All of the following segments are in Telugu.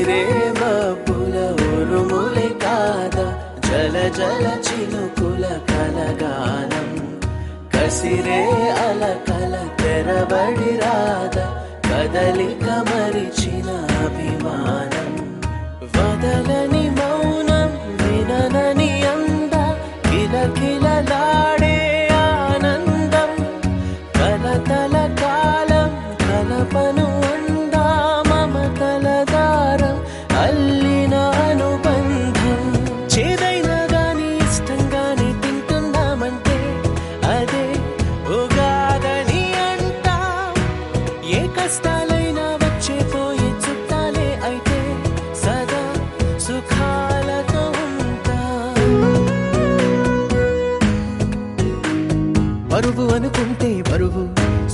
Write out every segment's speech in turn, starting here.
కసిరే మబ్బుల ఉరుములే కాదా జల జల చినుకుల కలగానం కసిరే అలకల తెరబడి రాదా కదలిక మరిచిన అభిమానం వదలని మౌనం విననని అంద కిలకిలలాడే ఆనందం కలతల కాలం కలపను అందా మమతల దారం అల్లిన అనుబంధం చేదైనా గాని ఇష్టంగానే తింటున్నామంటే అదే ఉగాదని అంటాం ఏ కష్టాలైనా వచ్చే పోయే చుట్టాలే అయితే సదా సుఖాలతో ఉంటాం బరువు అనుకుంటే బరువు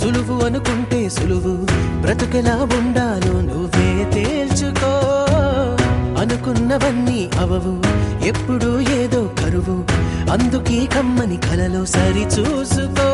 సులువు అనుకుంటే సులువు బ్రతుకెలా ఉండాలో నువ్వే తేల్చుకో అనుకున్నవన్నీ అవవు ఎప్పుడు ఏదో కరువు అందుకీ కమ్మని కలలో సరి చూసుకో